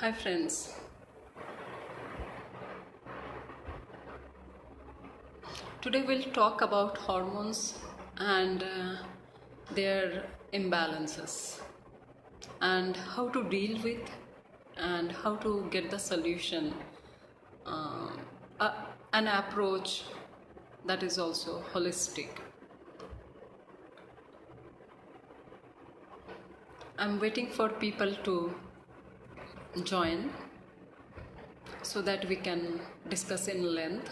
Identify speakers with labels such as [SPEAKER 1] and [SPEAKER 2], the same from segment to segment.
[SPEAKER 1] Hi friends, today we'll talk about hormones and their imbalances and how to deal with and how to get the solution, uh, an approach that is also holistic. I'm waiting for people to join so that we can discuss in length.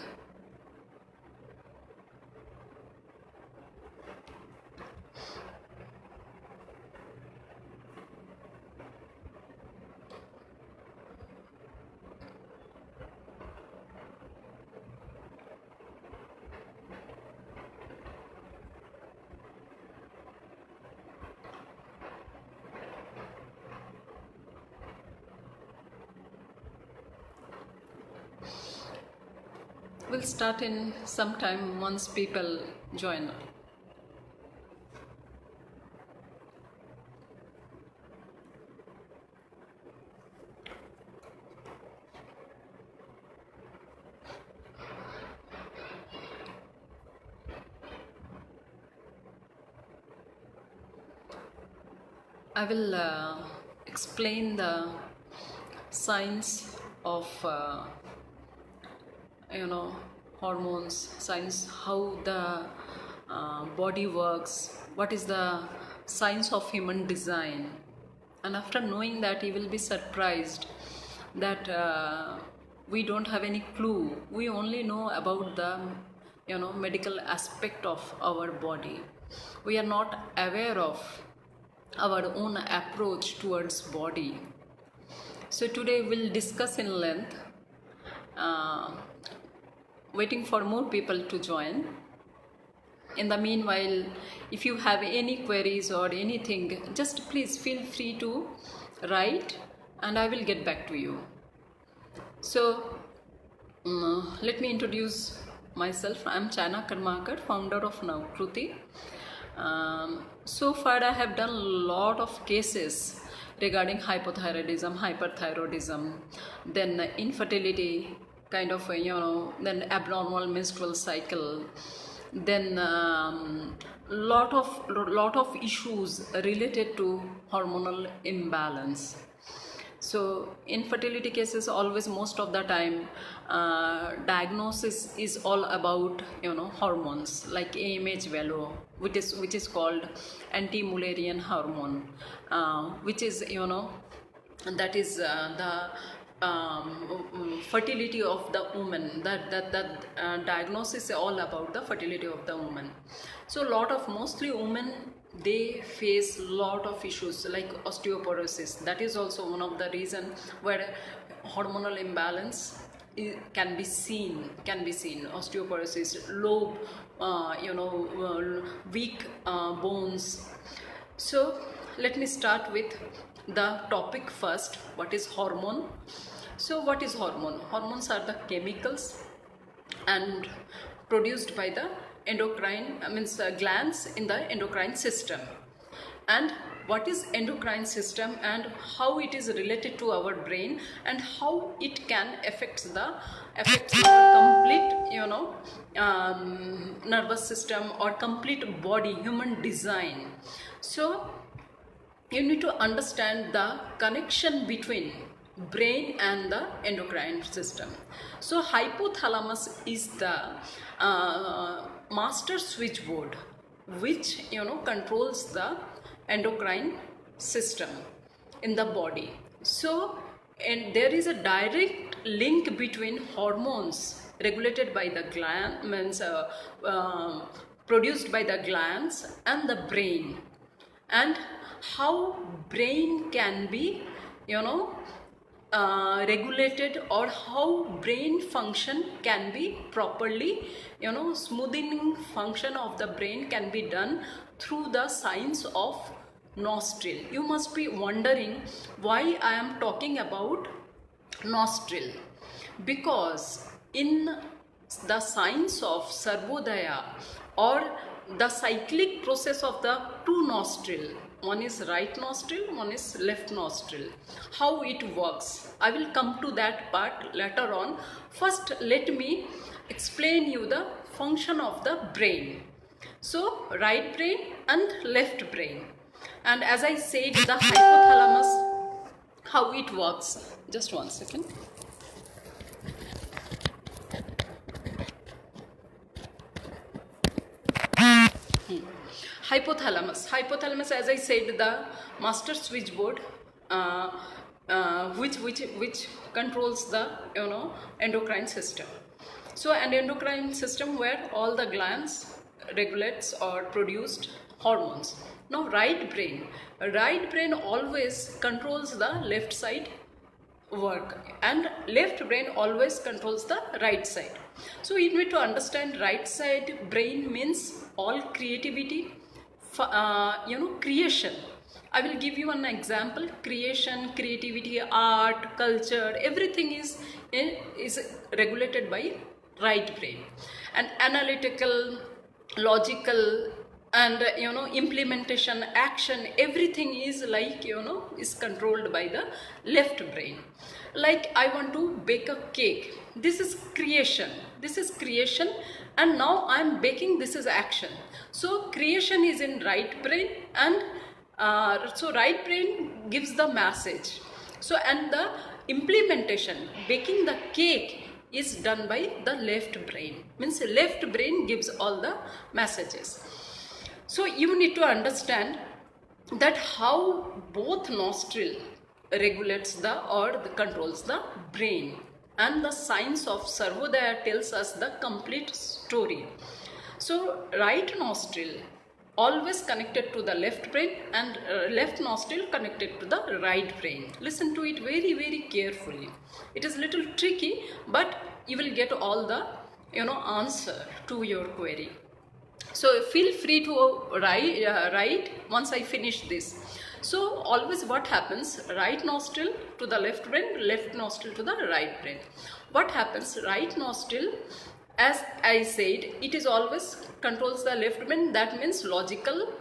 [SPEAKER 1] We'll start in some time once people join. I will explain the science of hormones, science, how the body works, what is the science of human design. And after knowing that, you will be surprised that we don't have any clue. We only know about the medical aspect of our body. We are not aware of our own approach towards body. So today we'll discuss in length, waiting for more people to join. In the meanwhile, if you have any queries or anything, just please feel free to write and I will get back to you. So let me introduce myself. I'm 𝐒𝐂𝐈𝐀, founder of 𝐌𝐄𝐃𝐈𝐀. So far I have done a lot of cases regarding hypothyroidism, hyperthyroidism, then infertility, kind of then abnormal menstrual cycle, then lot of issues related to hormonal imbalance. So infertility cases, always most of the time diagnosis is all about hormones like AMH value, which is called anti-Mullerian hormone, which is that is the fertility of the woman. That diagnosis is all about the fertility of the woman. So mostly women, they face lot of issues like osteoporosis. That is also one of the reason where hormonal imbalance can be seen. Osteoporosis, low weak bones. So let me start with the topic first. What is hormone? So what is hormone? Hormones are the chemicals and produced by the endocrine, glands in the endocrine system. And what is endocrine system and how it is related to our brain and how it can affect our complete nervous system or complete body, human design. So you need to understand the connection between brain and the endocrine system. So hypothalamus is the master switchboard which controls the endocrine system in the body. So and there is a direct link between hormones regulated by the gland, produced by the glands, and the brain, and how brain can be regulated, or how brain function can be properly, smoothing function of the brain can be done through the science of nostril. You must be wondering why I am talking about nostril, because in the science of Sarvodaya, or the cyclic process of the two nostril, one is right nostril, one is left nostril. How it works, I will come to that part later on. First, let me explain you the function of the brain. So, right brain and left brain. And as I said, the hypothalamus, how it works. Just one second. Hypothalamus, as I said, the master switchboard, which controls the endocrine system. So an endocrine system where all the glands regulates or produced hormones. Now right brain always controls the left side work, and left brain always controls the right side. So you need to understand right side brain means all creativity, creation. I will give you an example. Creation, creativity, art, culture, everything is regulated by right brain. And analytical, logical, and implementation, action, everything is like is controlled by the left brain. Like I want to bake a cake, this is creation, and now I am baking, this is action. So creation is in right brain, and so right brain gives the message. So and the implementation, baking the cake, is done by the left brain. Means left brain gives all the messages. So you need to understand that how both nostril regulates controls the brain, and the science of Sarvodaya tells us the complete story. So right nostril always connected to the left brain, and left nostril connected to the right brain. Listen to it very, very carefully. It is little tricky, but you will get all the answer to your query. So feel free to write once I finish this. So always what happens, right nostril to the left brain, left nostril to the right brain. What happens, right nostril, as I said, it is always controls the left brain. That means logical,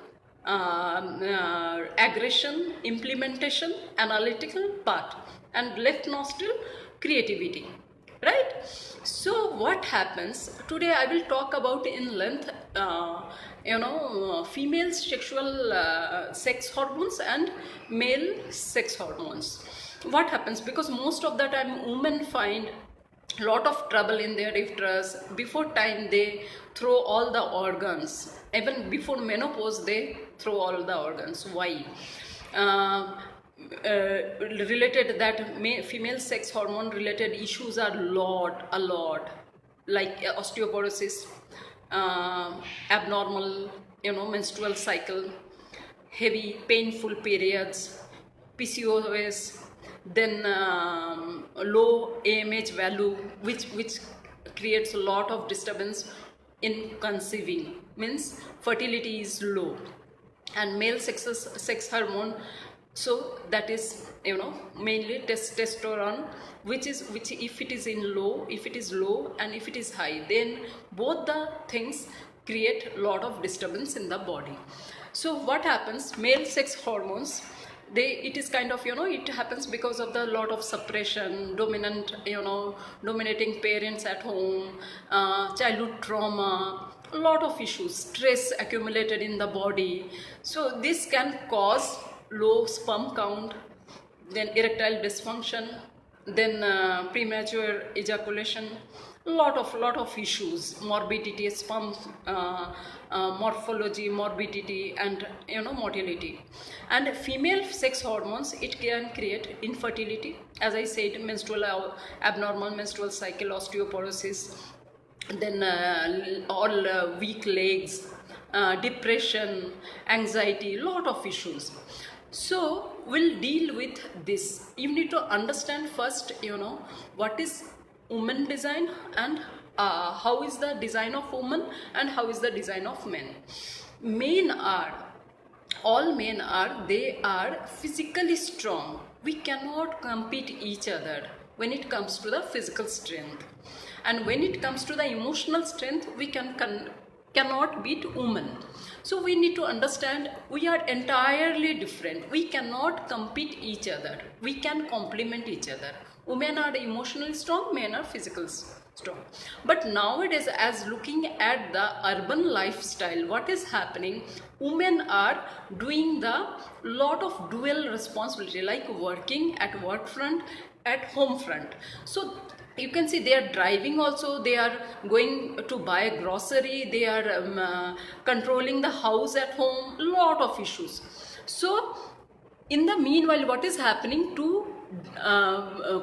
[SPEAKER 1] aggression, implementation, analytical part, and left nostril, creativity. Right? So what happens, today I will talk about in length female sexual sex hormones and male sex hormones. What happens, because most of the time women find lot of trouble in their uterus. Before time they throw all the organs, even before menopause they throw all the organs. Why? Related that female sex hormone related issues are a lot, like osteoporosis, abnormal menstrual cycle, heavy painful periods, PCOS, then low AMH value, which creates a lot of disturbance in conceiving, means fertility is low, and male sex hormone. So that is mainly testosterone, which if it is low, and if it is high, then both the things create a lot of disturbance in the body. So what happens, male sex hormones, it is kind of it happens because of the lot of suppression, dominating parents at home, childhood trauma, a lot of issues, stress accumulated in the body. So this can cause low sperm count, then erectile dysfunction, then premature ejaculation, lot of issues, morbidity, sperm morphology, morbidity, and motility. And female sex hormones, it can create infertility, as I said, abnormal menstrual cycle, osteoporosis, then all weak legs, depression, anxiety, lot of issues. So we'll deal with this. You need to understand first what is woman design, and how is the design of woman, and how is the design of men. All men are physically strong. We cannot compete each other when it comes to the physical strength, and when it comes to the emotional strength, we cannot beat women. So we need to understand we are entirely different. We cannot compete each other. We can complement each other. Women are emotionally strong, men are physically strong. But nowadays, as looking at the urban lifestyle, what is happening, women are doing the lot of dual responsibility, like working at work front, at home front. So you can see they are driving also, they are going to buy grocery, they are controlling the house at home, lot of issues. So in the meanwhile, what is happening to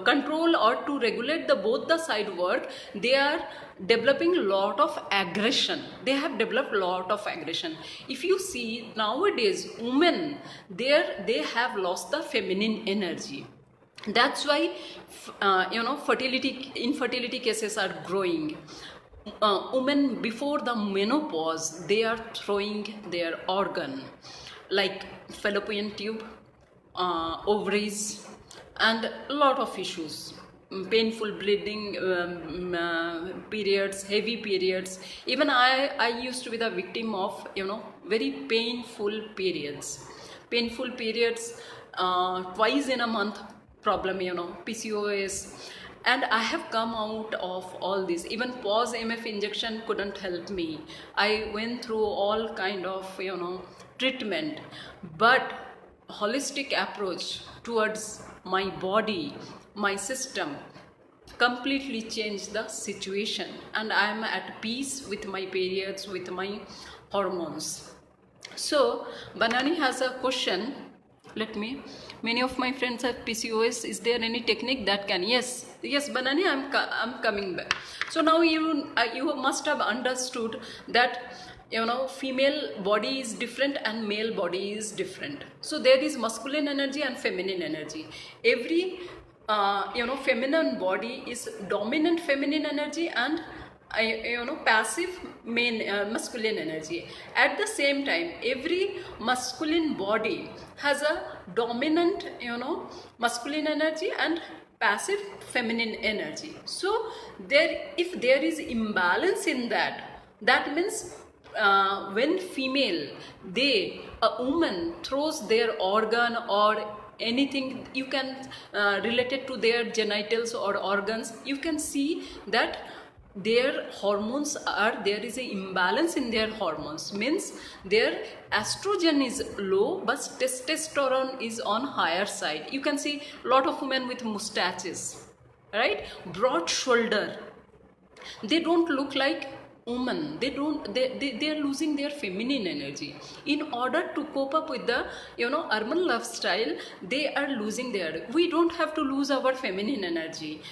[SPEAKER 1] control or to regulate the both the side work, they are developing lot of aggression. They have developed lot of aggression. If you see nowadays, women, they have lost the feminine energy. That's why infertility cases are growing. Women before the menopause, they are throwing their organ like fallopian tube, ovaries, and a lot of issues, painful bleeding, periods, heavy periods. Even I used to be the victim of very painful periods, twice in a month problem, PCOS. And I have come out of all this. Even pause MF injection couldn't help me. I went through all kind of treatment, but holistic approach towards my body, my system, completely changed the situation, and I am at peace with my periods, with my hormones. So Banani has a question. Many of my friends have PCOS. Is there any technique that can? Yes, Banani, I'm coming back. So now you must have understood that female body is different and male body is different. So there is masculine energy and feminine energy. Every feminine body is dominant feminine energy and passive masculine energy. At the same time, every masculine body has a dominant masculine energy and passive feminine energy. So if there is imbalance in that means when female, a woman throws their organ or anything, you can relate it to their genitals or organs, you can see that their hormones there is an imbalance in their hormones, means their estrogen is low but testosterone is on higher side. You can see a lot of women with mustaches, right, broad shoulder. They don't look like women. They are losing their feminine energy. In order to cope up with the urban lifestyle, they are losing their. We don't have to lose our feminine energy.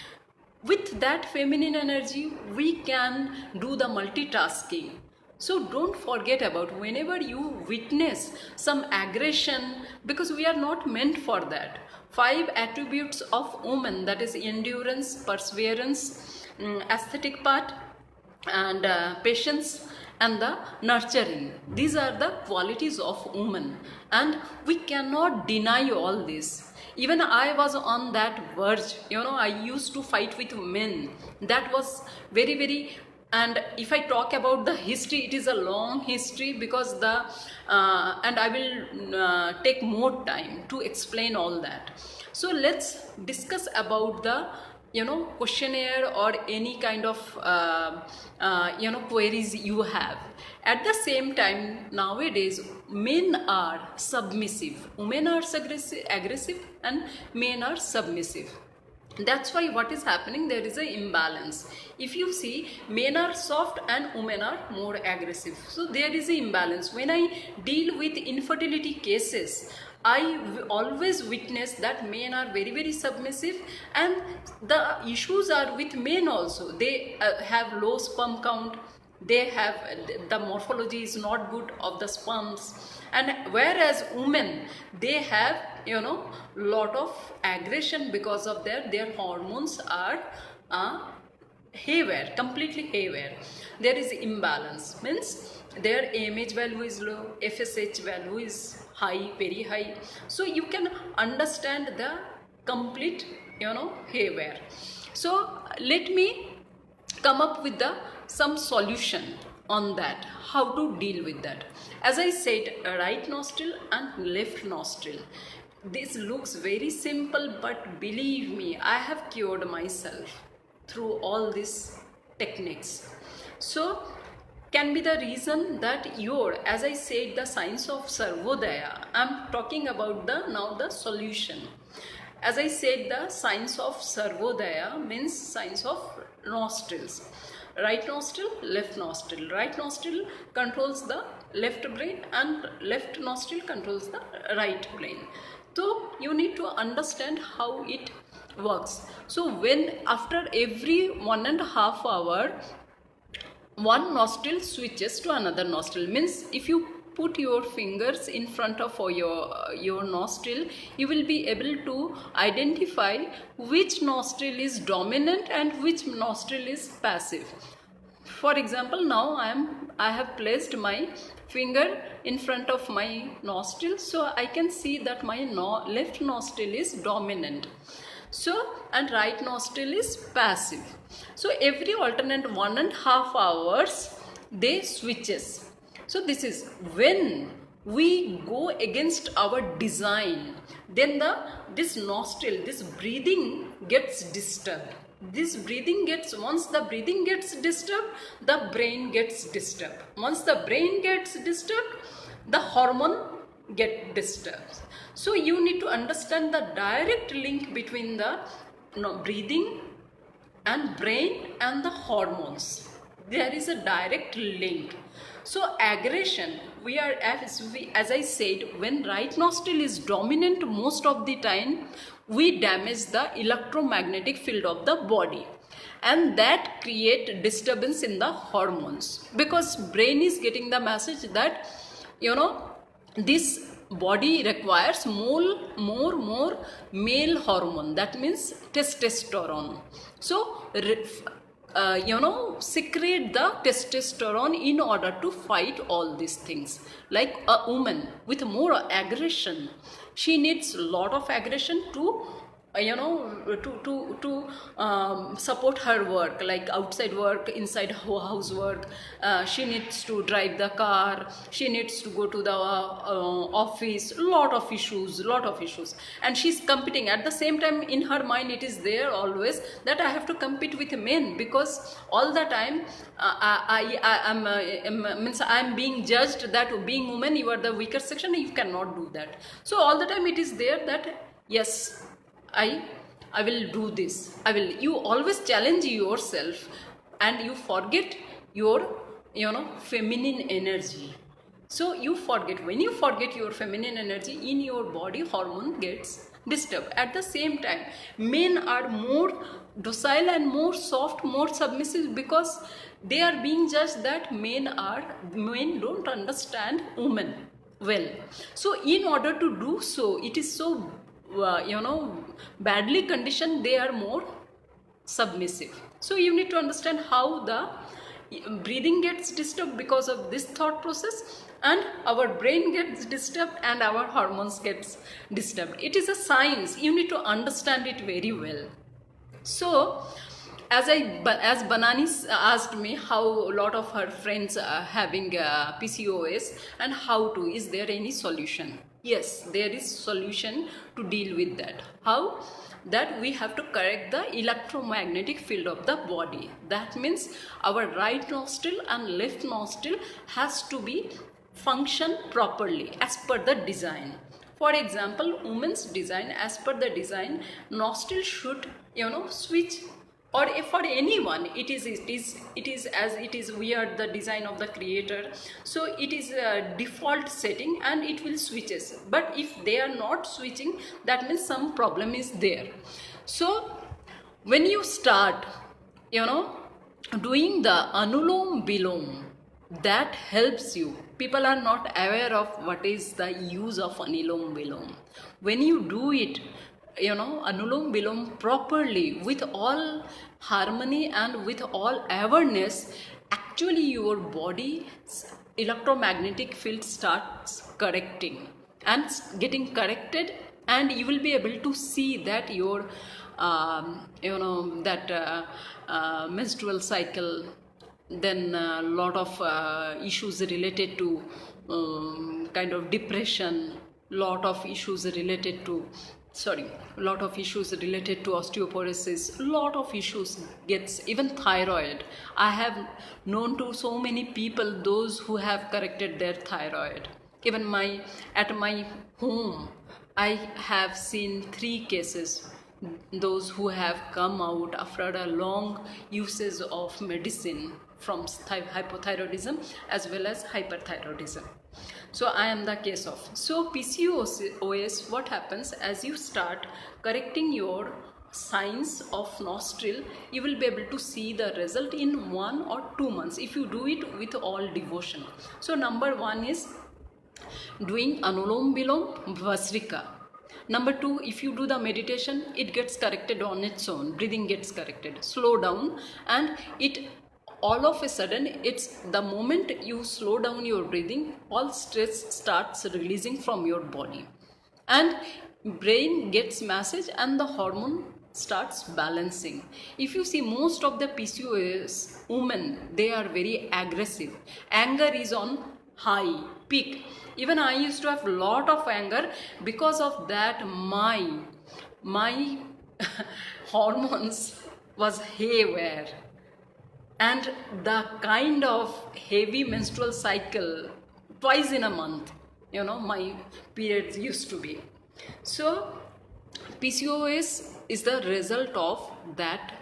[SPEAKER 1] With that feminine energy, we can do the multitasking. So don't forget about whenever you witness some aggression, because we are not meant for that. 5 attributes of woman, that is endurance, perseverance, aesthetic part, and patience, and the nurturing. These are the qualities of woman, and we cannot deny all this. Even I was on that verge, I used to fight with men. That was very, very, and if I talk about the history, it is a long history, because and I will take more time to explain all that. So let's discuss about the questionnaire or any kind of queries you have. At the same time, nowadays men are submissive, women are aggressive, and men are submissive. That's why what is happening, there is an imbalance. If you see, men are soft and women are more aggressive. So there is an imbalance. When I deal with infertility cases, I always witness that men are very, very submissive, and the issues are with men also. They have low sperm count, they have, the morphology is not good of the sperms, and whereas women, they have lot of aggression because of their hormones are haywire, completely haywire. There is imbalance, means their AMH value is low, FSH value is high, very high. So you can understand the complete haywire. So let me come up with some solution on that, how to deal with that. As I said, right nostril and left nostril. This looks very simple, but believe me, I have cured myself through all these techniques. So can be the reason that as I said, the signs of Sarvodaya, I'm talking about now the solution. As I said, the signs of Sarvodaya means signs of nostrils. Right nostril, left nostril. Right nostril controls the left brain and left nostril controls the right brain. So you need to understand how it works. So when after every 1.5 hours, one nostril switches to another nostril. Means if you put your fingers in front of your nostril, you will be able to identify which nostril is dominant and which nostril is passive. For example, now I have placed my finger in front of my nostril, so I can see that my left nostril is dominant. So, and right nostril is passive. So every alternate 1.5 hours they switches. So this is when we go against our design, then this nostril, this breathing gets disturbed. This breathing once the breathing gets disturbed, the brain gets disturbed. Once the brain gets disturbed, the hormone get disturbed. So you need to understand the direct link between the breathing and brain and the hormones. There is a direct link. So aggression, as I said, when right nostril is dominant, most of the time we damage the electromagnetic field of the body, and that create disturbance in the hormones, because brain is getting the message that this body requires more male hormone, that means testosterone. So secrete the testosterone in order to fight all these things. Like a woman with more aggression, she needs a lot of aggression to support her work, like outside work, inside housework. She needs to drive the car, she needs to go to the office, lot of issues, and she's competing. At the same time, in her mind it is there always that I have to compete with men, because all the time I'm being judged that being woman, you are the weaker section, you cannot do that. So all the time it is there that yes, I will do this. You always challenge yourself and you forget your, feminine energy. So you forget. When you forget your feminine energy, in your body, hormone gets disturbed. At the same time, men are more docile and more soft, more submissive, because they are being judged that men don't understand women well. So in order to do so, it is so badly conditioned, they are more submissive. So you need to understand how the breathing gets disturbed because of this thought process, and our brain gets disturbed and our hormones gets disturbed. It is a science, you need to understand it very well. So as Banani asked me how a lot of her friends are having PCOS and is there any solution? Yes, there is solution to deal with that. How? That we have to correct the electromagnetic field of the body. That means our right nostril and left nostril has to be function properly as per the design. For example, women's design, as per the design, nostril should switch. Or if for anyone, it is as it is. We are the design of the creator, so it is a default setting and it will switches. But if they are not switching, that means some problem is there. So when you start doing the Anulom Vilom, that helps you. People are not aware of what is the use of Anulom Vilom. When you do it, Anulom Vilom properly, with all harmony and with all awareness, actually your body's electromagnetic field starts correcting and getting corrected, and you will be able to see that your menstrual cycle then a lot of issues related to kind of depression, lot of issues related to lot of issues related to osteoporosis, lot of issues gets, even thyroid. I have known to so many people those who have corrected their thyroid. Even at my home I have seen 3 cases, those who have come out after a long usage of medicine from hypothyroidism as well as hyperthyroidism. So I am the case of. So PCOS, what happens as you start correcting your signs of nostril, you will be able to see the result in 1 or 2 months if you do it with all devotion. So number 1 is doing Anulom Vilom Vasrika. Number 2, if you do the meditation, it gets corrected on its own. Breathing gets corrected. Slow down, and it all of a sudden, it's the moment you slow down your breathing, all stress starts releasing from your body, and brain gets massage and the hormone starts balancing. If you see most of the PCOS women, they are very aggressive. Anger is on high peak. Even I used to have a lot of anger. Because of that, my hormones was haywire, and the kind of heavy menstrual cycle twice in a month, my periods used to be. So PCOS is the result of that,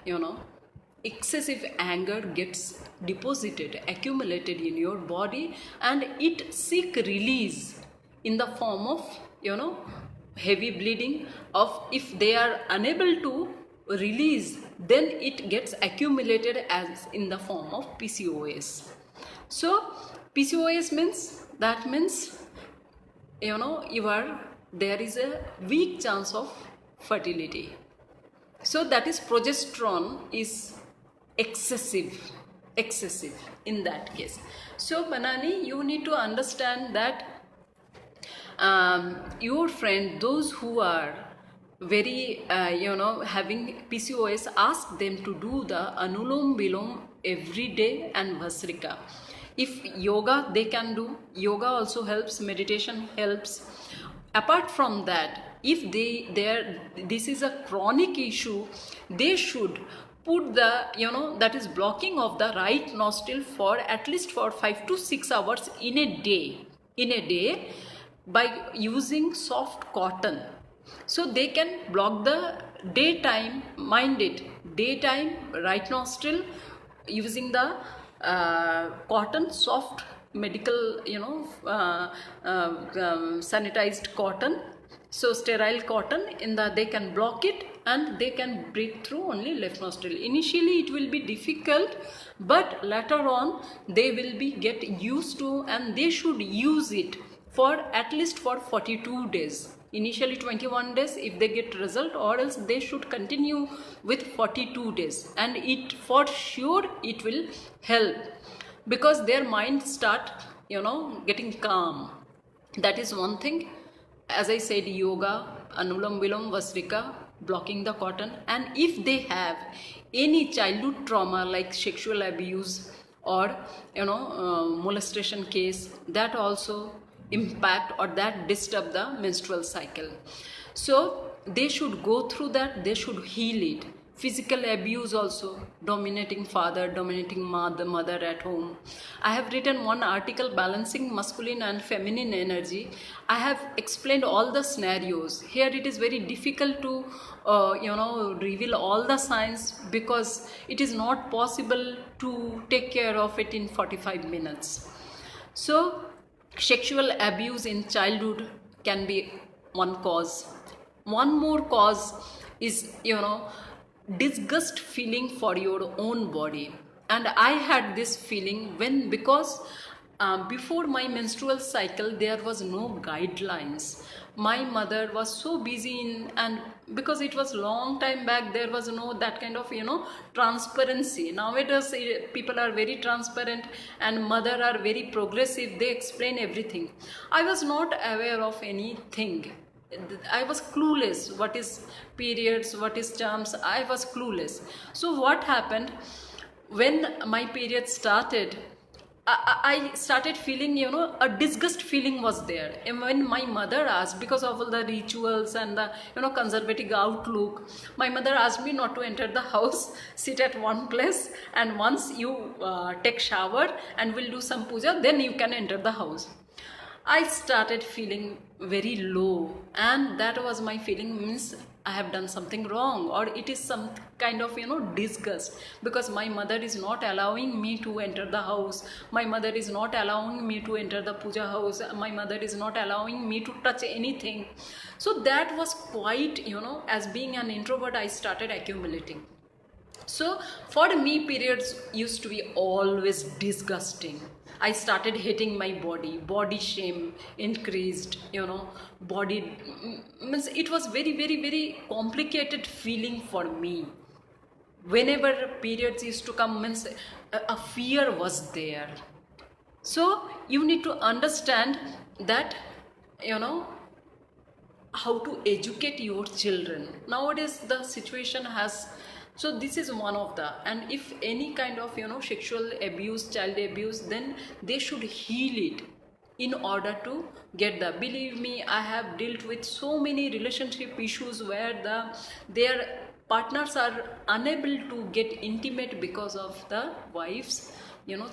[SPEAKER 1] excessive anger gets deposited, accumulated in your body, and it seek release in the form of, heavy bleeding. Of if they are unable to release, then it gets accumulated as in the form of PCOS. So PCOS means, there is a weak chance of fertility. So that is progesterone is excessive in that case. So Banani, you need to understand that your friend, those who are very having PCOS, ask them to do the Anulom Vilom every day and Vasrika. If yoga, they can do. Yoga also helps, meditation helps. Apart from that, if this is a chronic issue, they should put the that is blocking of the right nostril for at least for 5 to 6 hours in a day by using soft cotton. So they can block the daytime, mind it, daytime right nostril using the cotton, soft medical, sanitized cotton, so sterile cotton. They can block it and they can breathe through only left nostril. Initially it will be difficult, but later on they will be get used to, and they should use it for at least for 42 days. Initially 21 days if they get result, or else they should continue with 42 days, and it for sure it will help, because their mind start getting calm. That is one thing. As I said, yoga, Anulam Vilom Vasrika, blocking the cotton. And if they have any childhood trauma like sexual abuse or molestation case, that also impact or that disturb the menstrual cycle. So they should go through that, they should heal it. Physical abuse also, dominating father, dominating mother at home. I have written one article, Balancing Masculine and Feminine Energy. I have explained all the scenarios. Here it is very difficult to reveal all the signs, because it is not possible to take care of it in 45 minutes. So sexual abuse in childhood can be one cause. One more cause is disgust feeling for your own body. And I had this feeling because before my menstrual cycle there was no guidelines. My mother was so busy and because it was long time back, there was no that kind of transparency. Nowadays people are very transparent and mother are very progressive, they explain everything. I was not aware of anything. I was clueless. What is periods, what is charms, I was clueless. So what happened, when my period started, I started feeling, a disgust feeling was there. And when my mother asked, because of all the rituals and the, conservative outlook, my mother asked me not to enter the house, sit at one place, and once you take shower and will do some puja, then you can enter the house. I started feeling very low, and that was my feeling, means I have done something wrong, or it is some kind of disgust, because my mother is not allowing me to enter the house, my mother is not allowing me to enter the puja house, my mother is not allowing me to touch anything. So that was quite, as being an introvert, I started accumulating. So for me, periods used to be always disgusting. I started hating my body shame increased, body, means it was very, very, very complicated feeling for me. Whenever periods used to come, means a fear was there. So you need to understand that, how to educate your children. Nowadays the situation has, so this is one of the, and if any kind of sexual abuse, child abuse, then they should heal it in order to get the, believe me, I have dealt with so many relationship issues where their partners are unable to get intimate because of the wife's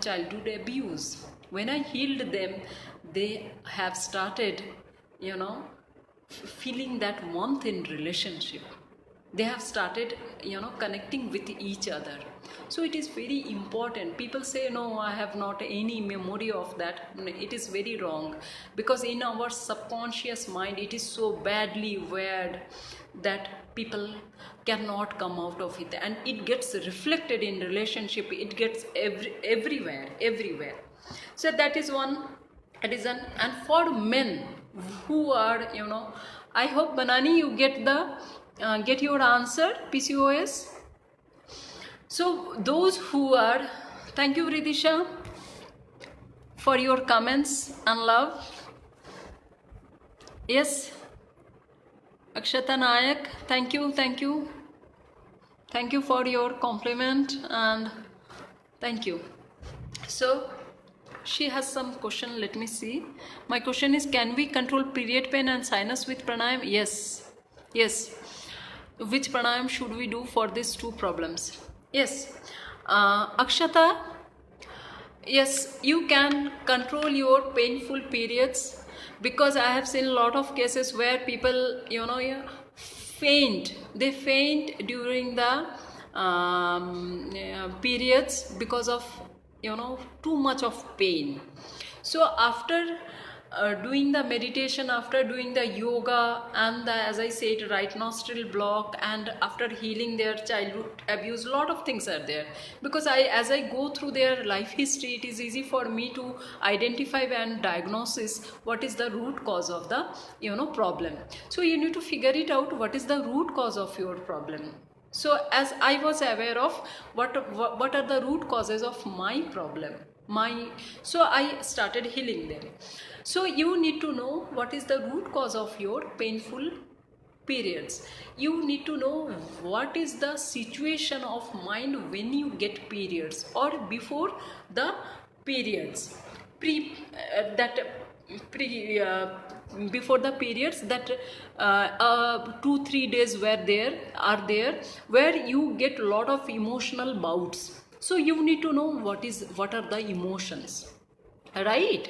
[SPEAKER 1] childhood abuse. When I healed them, they have started feeling that warmth in relationship. They have started connecting with each other. So it is very important. People say, no, I have not any memory of that. It is very wrong, because in our subconscious mind it is so badly wired that people cannot come out of it, and it gets reflected in relationship. It gets everywhere. So that is one reason. And for men who are, I hope, Banani, you get your answer, PCOS. So those who are, thank you Ridisha for your comments and love. Yes, Akshata Nayak, thank you for your compliment, and thank you. So she has some question, let me see. My question is, can we control period pain and sinus with pranayam? Yes. Which pranayam should we do for these two problems? Yes, Akshata, yes, you can control your painful periods, because I have seen a lot of cases where people faint. They faint during the periods because of too much of pain. So after doing the meditation, after doing the yoga, and the, as I said, right nostril block, and after healing their childhood abuse, lot of things are there. Because as I go through their life history, it is easy for me to identify and diagnose what is the root cause of the problem. So you need to figure it out, what is the root cause of your problem. So as I was aware of what are the root causes of my problem, so I started healing them. So you need to know what is the root cause of your painful periods. You need to know what is the situation of mind when you get periods, or before the periods, before the periods, that 2-3 days are there where you get a lot of emotional bouts. So you need to know what are the emotions, right?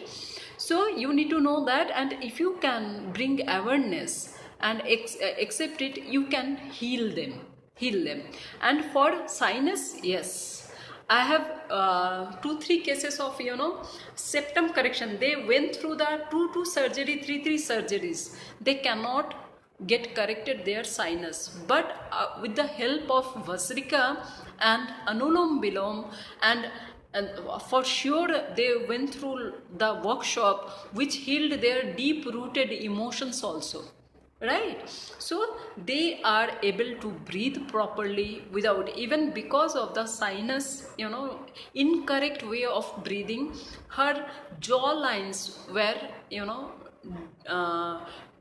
[SPEAKER 1] So you need to know that, and if you can bring awareness and accept it, you can heal them. And for sinus, yes, I have 2-3 cases of septum correction. They went through the 2 surgery, 3 surgeries. They cannot get corrected their sinus, but with the help of Vasrika and Anulom Bilom, and for sure they went through the workshop which healed their deep rooted emotions also, right? So they are able to breathe properly without, even because of the sinus incorrect way of breathing, her jaw lines were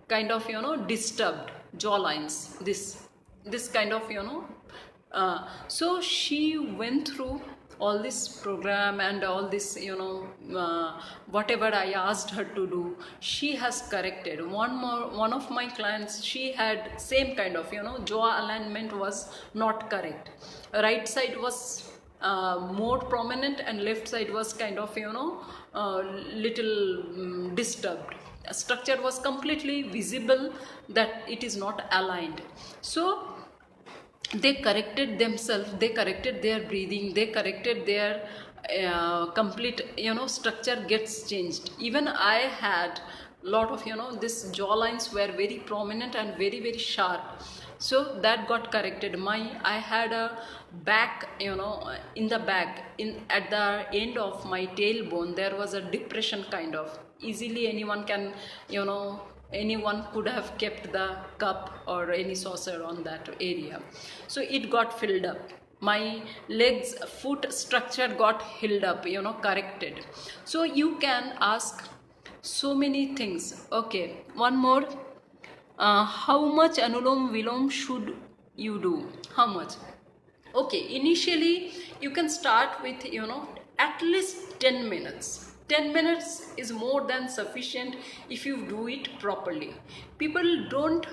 [SPEAKER 1] kind of disturbed jaw lines, this kind of so she went through all this program and all this, whatever I asked her to do, she has corrected. One of my clients, she had same kind of, jaw alignment was not correct. Right side was more prominent and left side was kind of, little disturbed. Structure was completely visible that it is not aligned. So they corrected themselves, they corrected their breathing, they corrected their complete, structure gets changed. Even I had lot of, this jaw lines were very prominent and very, very sharp. So that got corrected. I had a back, in the back, at the end of my tailbone, there was a depression kind of. Easily anyone can, anyone could have kept the cup or any saucer on that area. So it got filled up. My legs, foot structure got held up, corrected. So you can ask so many things. Okay, one more. How much Anulom Vilom should you do? How much? Okay, initially you can start with, at least 10 minutes. 10 minutes is more than sufficient if you do it properly. People don't,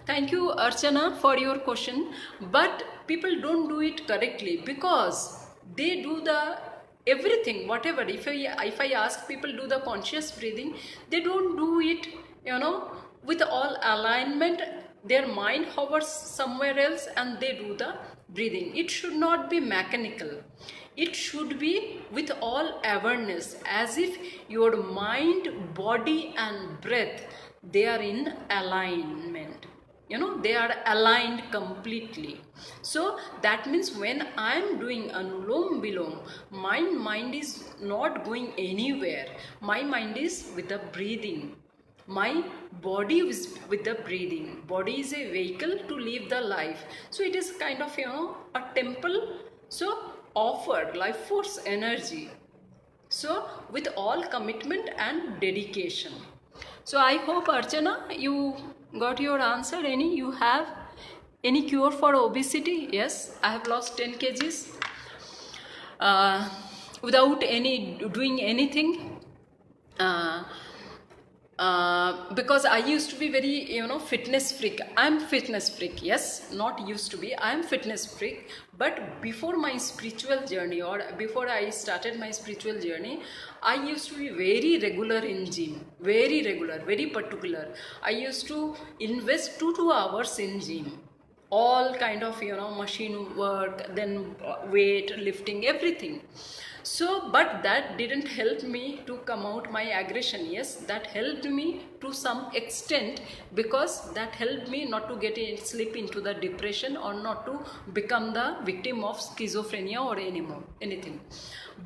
[SPEAKER 1] thank you Archana for your question, but people don't do it correctly because they do the everything, whatever. If I ask people do the conscious breathing, they don't do it, with all alignment. Their mind hovers somewhere else and they do the breathing. It should not be mechanical. It should be with all awareness, as if your mind, body and breath, they are in alignment. They are aligned completely. So that means when I am doing Anulom Vilom, my mind is not going anywhere. My mind is with the breathing. My body is with the breathing. Body is a vehicle to live the life. So it is kind of, a temple. So offered life force energy. So with all commitment and dedication. So I hope Archana, you got your answer. You have any cure for obesity? Yes, I have lost 10 kgs without doing anything. Because I used to be very, fitness freak. I'm fitness freak, yes, not used to be. I'm fitness freak. But before my spiritual journey, or before I started my spiritual journey, I used to be very regular in gym. Very regular, very particular. I used to invest 2 hours in gym. All kind of, machine work, then weight lifting, everything. So, but that didn't help me to come out my aggression. Yes, that helped me to some extent, because that helped me not to slip into the depression or not to become the victim of schizophrenia or anything.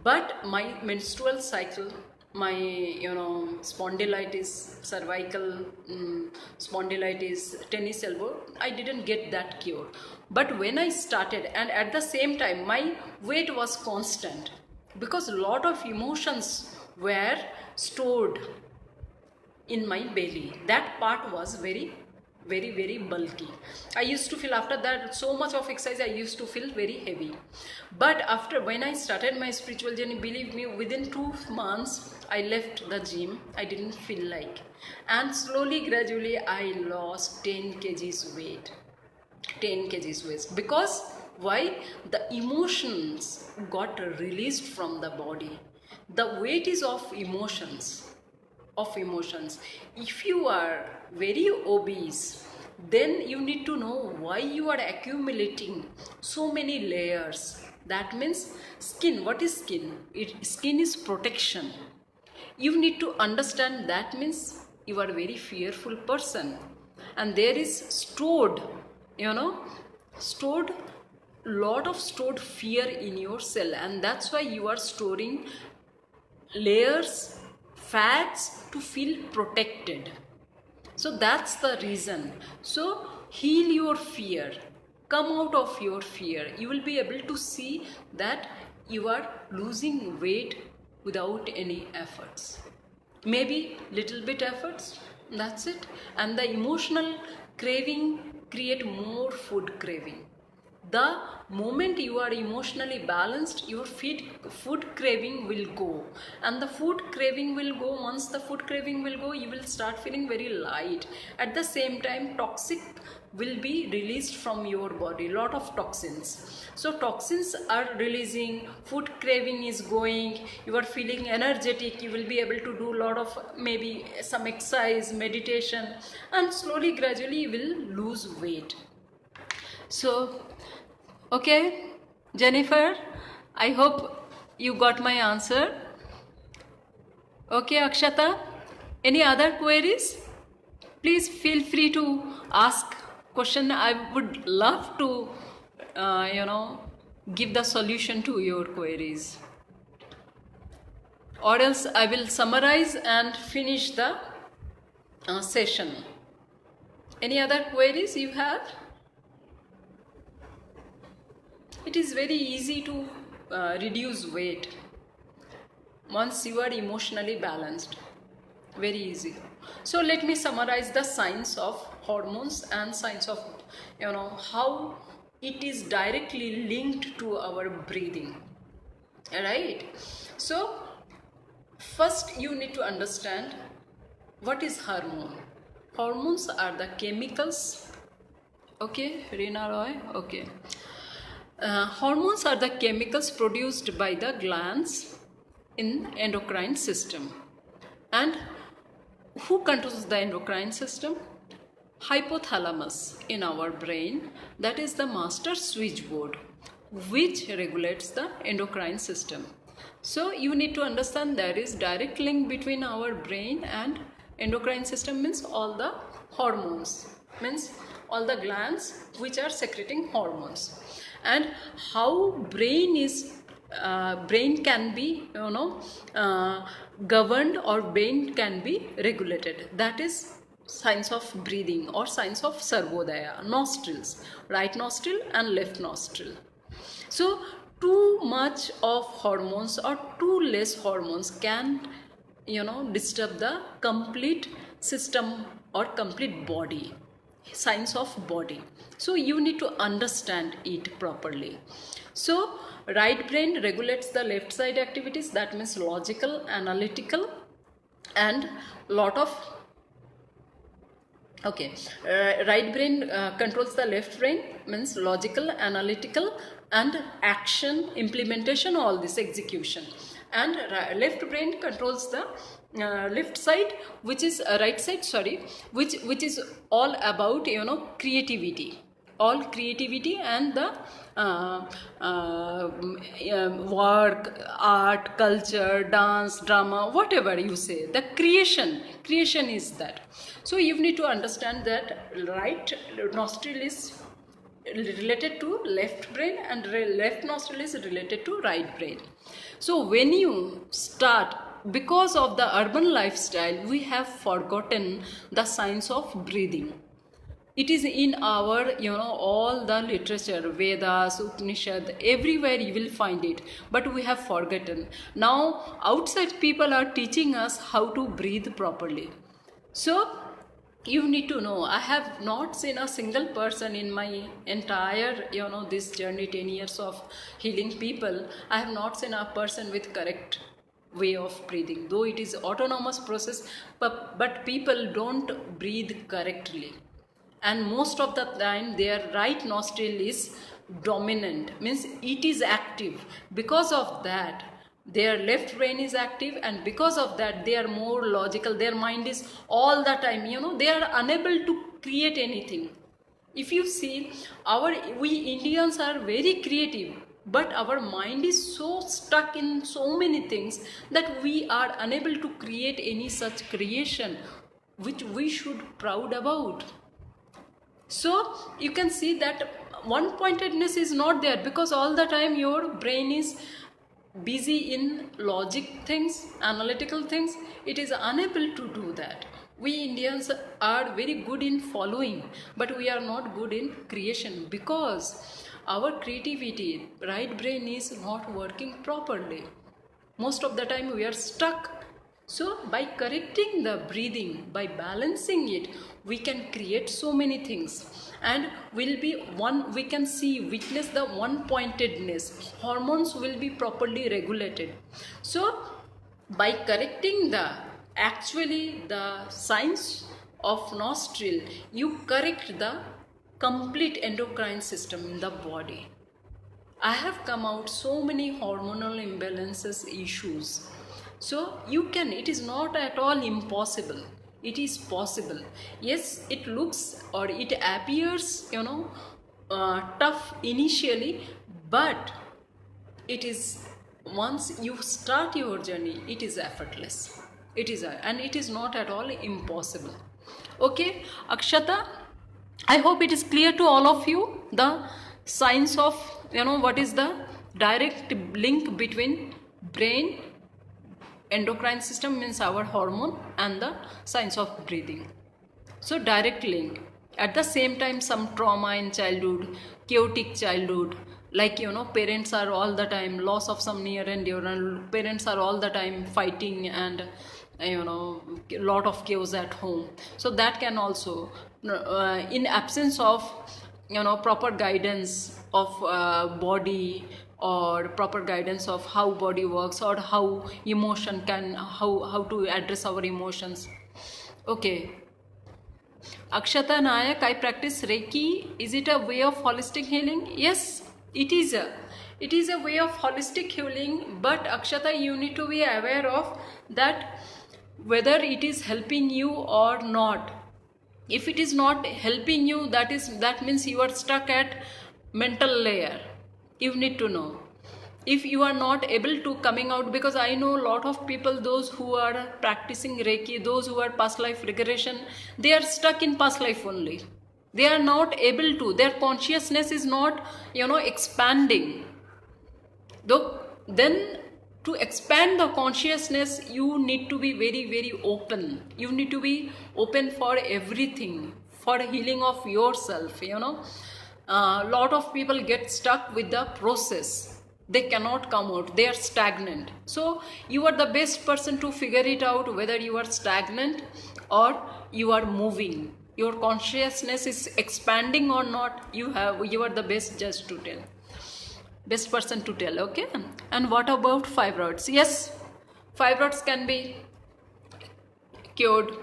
[SPEAKER 1] But my menstrual cycle, my spondylitis, cervical spondylitis, tennis elbow, I didn't get that cure. But when I started, and at the same time my weight was constant, because a lot of emotions were stored in my belly. That part was very, very, very bulky. I used to feel, after that so much of exercise, I used to feel very heavy. But when I started my spiritual journey, believe me, within 2 months I left the gym. I didn't feel like, and slowly, gradually I lost 10 kgs weight. 10 kgs weight. Because why? The emotions got released from the body. The weight is of emotions. If you are very obese, then you need to know why you are accumulating so many layers. That means skin. What is skin? Skin is protection. You need to understand that means you are a very fearful person, and there is stored lot of stored fear in your cell, and that's why you are storing layers, fats, to feel protected. So that's the reason. So heal your fear, come out of your fear. You will be able to see that you are losing weight without any efforts. Maybe little bit efforts, that's it. And the emotional craving create more food craving. The moment you are emotionally balanced, your food craving will go, and the food craving will go. Once the food craving will go, you will start feeling very light. At the same time, toxic will be released from your body, lot of toxins. So toxins are releasing, food craving is going, you are feeling energetic, you will be able to do a lot of maybe some exercise, meditation, and slowly gradually you will lose weight. So okay, Jennifer, I hope you got my answer. Okay, Akshata, any other queries? Please feel free to ask question. I would love to, give the solution to your queries. Or else I will summarize and finish the session. Any other queries you have? It is very easy to reduce weight once you are emotionally balanced. Very easy. So let me summarize the science of hormones and science of how it is directly linked to our breathing. Alright. So first you need to understand what is hormone. Hormones are the chemicals. Okay, Reena Roy. Okay. Hormones are the chemicals produced by the glands in endocrine system. And who controls the endocrine system? Hypothalamus in our brain, that is the master switchboard which regulates the endocrine system. So you need to understand there is direct link between our brain and endocrine system, means all the hormones, means all the glands which are secreting hormones. And how brain can be governed, or brain can be regulated. That is science of breathing or science of Sarvodaya. Nostrils, right nostril and left nostril. So too much of hormones or too less hormones can disturb the complete system or complete body. Science of body. So you need to understand it properly. So right brain regulates the left side activities, that means logical, analytical, and lot of right brain controls the left brain, means logical, analytical, and action, implementation, all this execution. And left brain controls the left side, which is right side, sorry, which is all about creativity, all creativity and the work, art, culture, dance, drama, whatever you say, the creation is that. So you need to understand that right nostril is related to left brain and left nostril is related to right brain. So when you start, because of the urban lifestyle, we have forgotten the science of breathing. It is in our all the literature, Vedas, Upanishad, everywhere you will find it, but we have forgotten. Now outside people are teaching us how to breathe properly. So you need to know, I have not seen a single person in my entire this journey, 10 years of healing people, I have not seen a person with correct way of breathing, though it is autonomous process, but people don't breathe correctly, and most of the time their right nostril is dominant, means it is active. Because of that their left brain is active, and because of that they are more logical, their mind is all the time they are unable to create anything. If you see, we Indians are very creative, but our mind is so stuck in so many things that we are unable to create any such creation which we should proud about. So you can see that one pointedness is not there, because all the time your brain is busy in logic things, analytical things. It is unable to do that. We Indians are very good in following, but we are not good in creation, because our creativity, right brain is not working properly. Most of the time we are stuck. So by correcting the breathing, by balancing it, we can create so many things, and will be one, we can see, witness the one pointedness. Hormones will be properly regulated. So by correcting the, actually the signs of nostril, you correct the complete endocrine system in the body. I have come out so many hormonal imbalances issues. So you can, it is not at all impossible. It is possible. Yes, it looks or it appears, tough initially, but it is, once you start your journey, it is effortless. It is, and it is not at all impossible. Okay, Akshata, I hope it is clear to all of you the signs of, what is the direct link between brain, endocrine system means our hormone, and the science of breathing. So direct link. At the same time, some trauma in childhood, chaotic childhood, like parents are all the time, loss of some near and dear, parents are all the time fighting, and lot of chaos at home. So that can also, in absence of proper guidance of body, or proper guidance of how body works, or how emotion can, how to address our emotions. Okay, Akshata Nayak, I practice Reiki. Is it a way of holistic healing? Yes, it is a way of holistic healing, but Akshata, you need to be aware of that, whether it is helping you or not. If it is not helping you, that means you are stuck at mental layer. You need to know. If you are not able to coming out, because I know a lot of people, those who are practicing Reiki, those who are past life regression, they are stuck in past life only. They are not able to, their consciousness is not, expanding. Though, then to expand the consciousness, you need to be very, very open. You need to be open for everything, for healing of yourself, lot of people get stuck with the process. They cannot come out. They are stagnant. So you are the best person to figure it out, whether you are stagnant or you are moving. Your consciousness is expanding or not. You are the best judge to tell. Best person to tell. Okay. And what about fibroids? Yes, fibroids can be cured.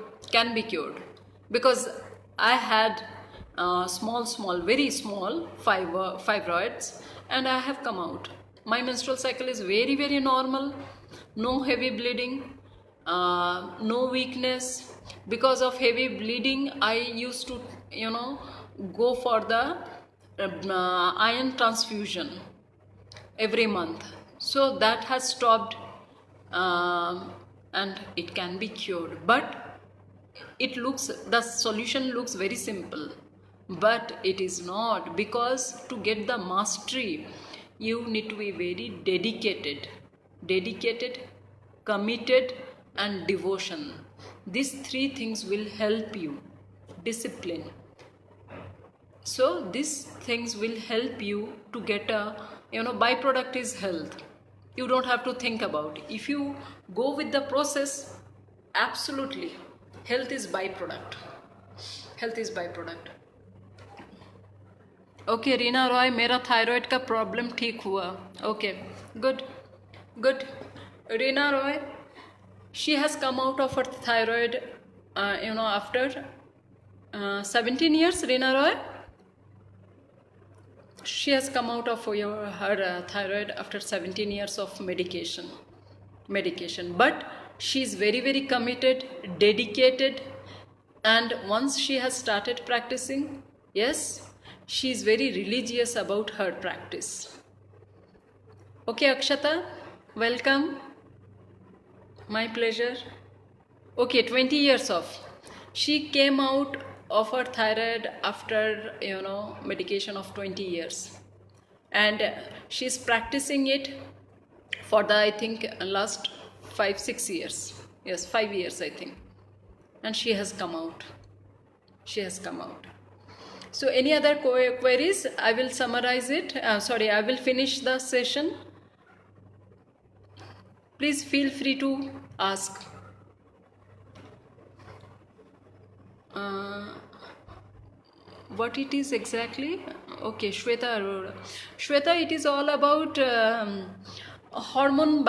[SPEAKER 1] Because I had very small fibroids, and I have come out. My menstrual cycle is very, very normal. No heavy bleeding, no weakness. Because of heavy bleeding, I used to, go for the iron transfusion every month. So that has stopped, and it can be cured. But the solution looks very simple, but it is not, because to get the mastery, you need to be very dedicated, committed, and devotion. These three things will help you. Discipline. So these things will help you to get a, byproduct is health. You don't have to think about it. If you go with the process, absolutely, health is byproduct. Okay Reena Roy, मेरा thyroid का problem ठीक हुआ. Okay, good. Reena Roy, she has come out of her thyroid, after 17 years. Reena Roy, she has come out of her thyroid after 17 years of medication. But she is very, very committed, dedicated, and once she has started practicing, yes, she is very religious about her practice. Okay, Akshata, welcome. My pleasure. Okay, 20 years of. She came out of her thyroid after, medication of 20 years. And she's practicing it for the, I think, last 5-6 years. Yes, 5 years, I think. And she has come out. So any other queries? I will summarize it. I will finish the session. Please feel free to ask. uh, what it is exactly? Okay, Shweta Arora. Shweta, it is all about hormonal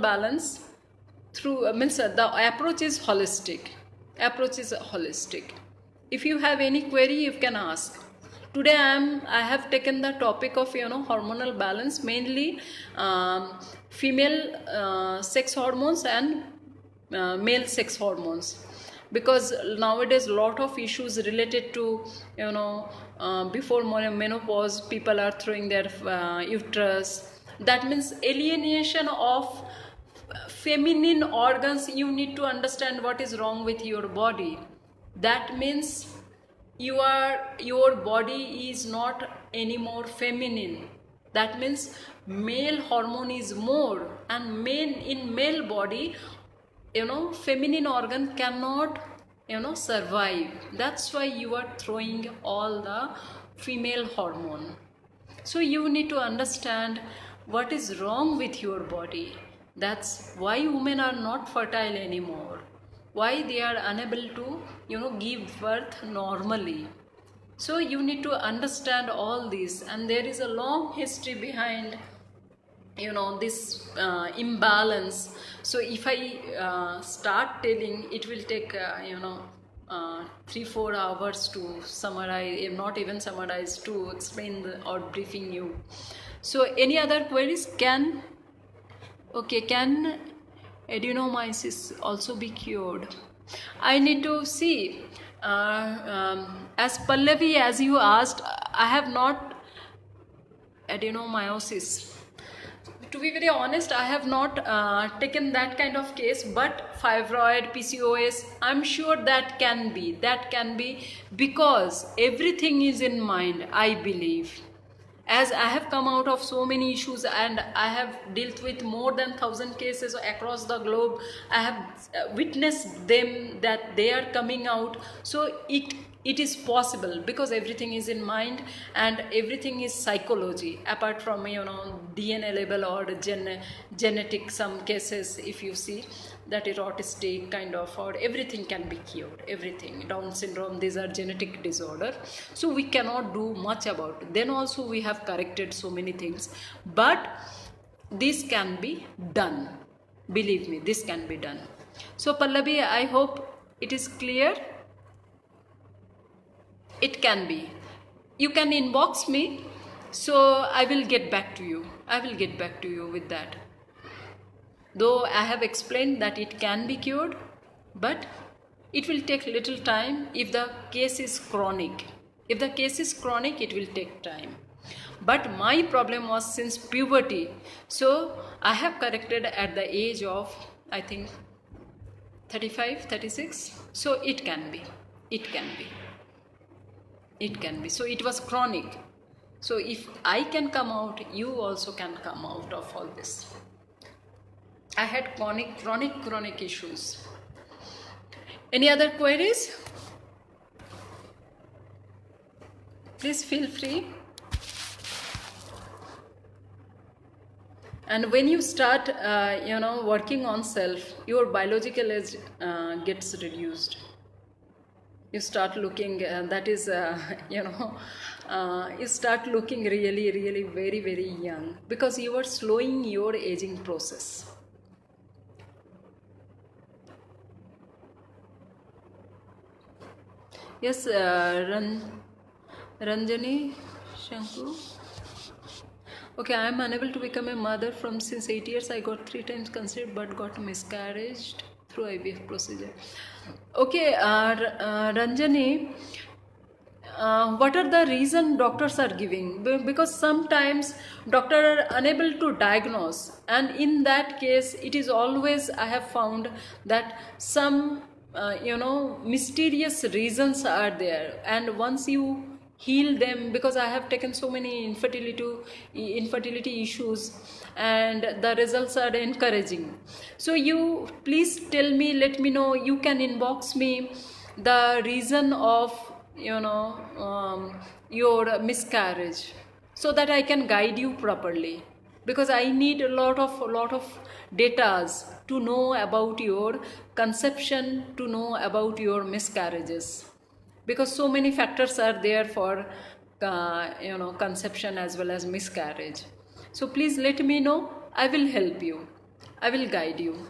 [SPEAKER 1] balance through means the approach is holistic. If you have any query, you can ask. Today I have taken the topic of hormonal balance, mainly female sex hormones and male sex hormones, because nowadays lot of issues related to before menopause, people are throwing their uterus. That means alienation of feminine organs. You need to understand what is wrong with your body. That means your body is not anymore feminine. That means male hormone is more, and in male body feminine organ cannot survive. That's why you are throwing all the female hormone. So you need to understand what is wrong with your body. That's why women are not fertile anymore, why they are unable to give birth normally. So you need to understand all this, and there is a long history behind this imbalance. So if I start telling, it will take 3-4 hours to summarize, not even summarize, to explain or briefing you. So any other queries? Can adenomyosis also be cured? I need to see. As Pallavi, as you asked, I have not adenomyosis. To be very honest, I have not taken that kind of case, but fibroid, PCOS, I'm sure that can be, because everything is in mind, I believe. As I have come out of so many issues, and I have dealt with more than 1,000 cases across the globe, I have witnessed them, that they are coming out. So it is possible, because everything is in mind and everything is psychology, apart from DNA level or genetic. Some cases, if you see, that is autistic kind of, or everything can be cured. Everything, Down syndrome, these are genetic disorder, so we cannot do much about it. Then also we have corrected so many things, but this can be done, believe me, this can be done. So Pallavi, I hope it is clear. It can be. You can inbox me, so I will get back to you. With that. Though I have explained that it can be cured, but it will take little time if the case is chronic. If the case is chronic, it will take time. But my problem was since puberty, so I have corrected at the age of, I think, 35, 36. So it can be. So it was chronic. So if I can come out, you also can come out of all this. I had chronic issues. Any other queries? Please feel free. And when you start, working on self, your biological age gets reduced. You start looking, you start looking really, really very, very young, because you are slowing your aging process. Yes, Ranjani Shanku. Okay, I am unable to become a mother from since 8 years. I got 3 times conceived but got miscarriage through IVF procedure. Okay, Ranjani, what are the reason doctors are giving? Because sometimes doctors are unable to diagnose, and in that case, it is always, I have found that some mysterious reasons are there, and once you heal them, because I have taken so many infertility issues, and the results are encouraging. So you please tell me, let me know. You can inbox me the reason of your miscarriage, so that I can guide you properly. because I need a lot of datas to know about your conception, to know about your miscarriages, because so many factors are there for conception as well as miscarriage. So please let me know. I will help you. I will guide you.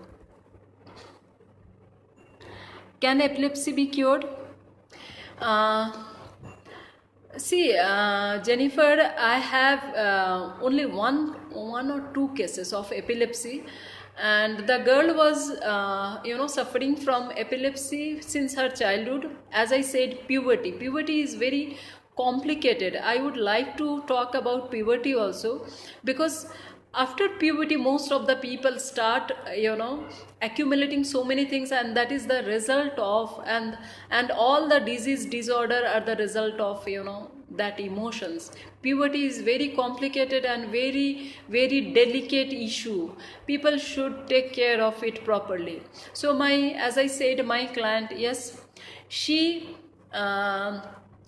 [SPEAKER 1] Can epilepsy be cured? Jennifer, I have only one or two cases of epilepsy, and the girl was suffering from epilepsy since her childhood. As I said, puberty is very complicated. I would like to talk about puberty also, because after puberty most of the people start accumulating so many things, and that is the result of, and all the disorder are the result of that emotions. Puberty is very complicated and very delicate issue. People should take care of it properly. So as I said, my client, yes, she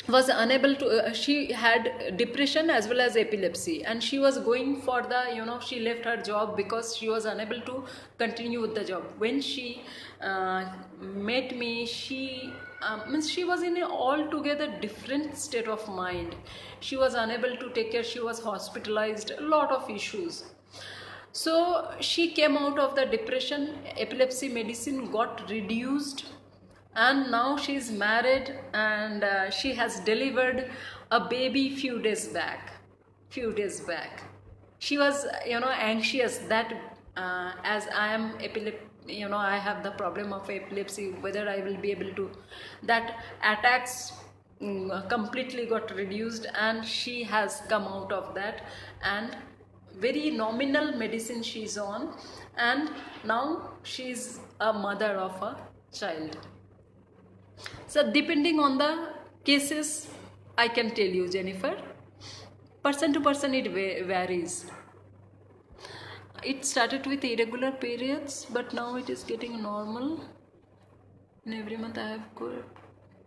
[SPEAKER 1] was unable to, she had depression as well as epilepsy, and she was going for the, she left her job because she was unable to continue with the job. When she met me, she was in an altogether different state of mind. She was unable to take care, she was hospitalized, a lot of issues. So she came out of the depression, epilepsy medicine got reduced, and now she is married, and she has delivered a baby few days back. She was anxious that as I am I have the problem of epilepsy, whether I will be able to, that attacks completely got reduced, and she has come out of that, and very nominal medicine she is on, and now she is a mother of a child. So depending on the cases, I can tell you, Jennifer, person to person it varies. It started with irregular periods, but now it is getting normal. And every month I have got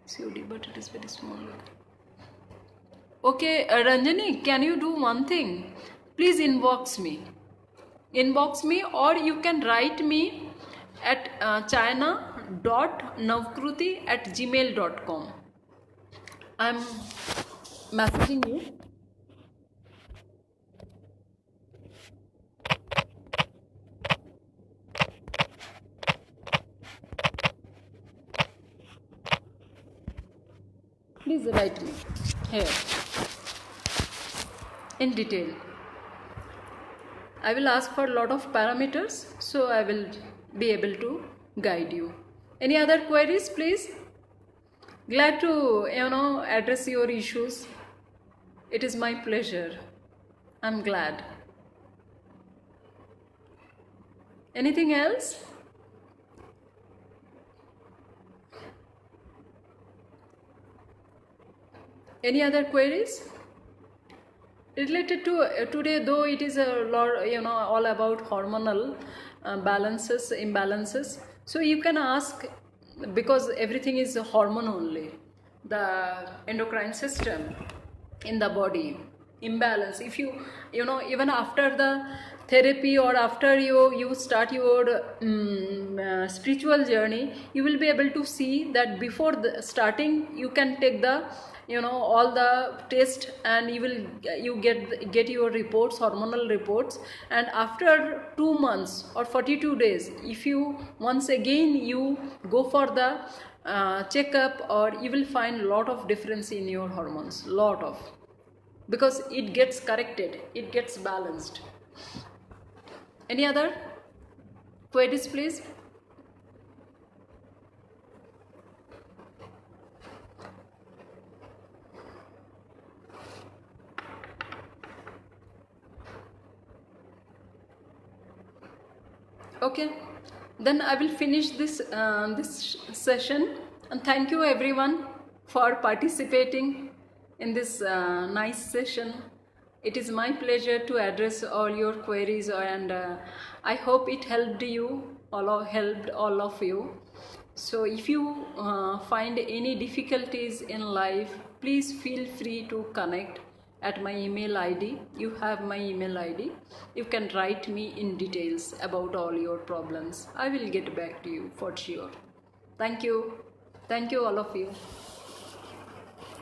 [SPEAKER 1] COD, but it is very small. Okay, Ranjani, can you do one thing? Please inbox me, or you can write me at china.navkruti@gmail.com. I'm messaging you. Please write me here in detail. I will ask for a lot of parameters, so I will be able to guide you. Any other queries, please? Glad to address your issues. It is my pleasure. I'm glad. Anything else? Any other queries related to today? Though it is a lot, all about hormonal imbalances. So you can ask, because everything is a hormone only. The endocrine system in the body imbalance. If you even after the therapy, or after you start your spiritual journey, you will be able to see that before the starting you can take the all the test, and you get your reports, hormonal reports, and after 2 months or 42 days, if you once again you go for the checkup, or you will find lot of difference in your hormones, because it gets corrected, it gets balanced. Any other queries, please? Okay, then I will finish this session, and thank you everyone for participating in this nice session. It is my pleasure to address all your queries, and I hope it helped you, helped all of you. So if you find any difficulties in life, please feel free to connect. at my email ID. You have my email ID. You can write me in details about all your problems. I will get back to you for sure. Thank you. Thank you all of you.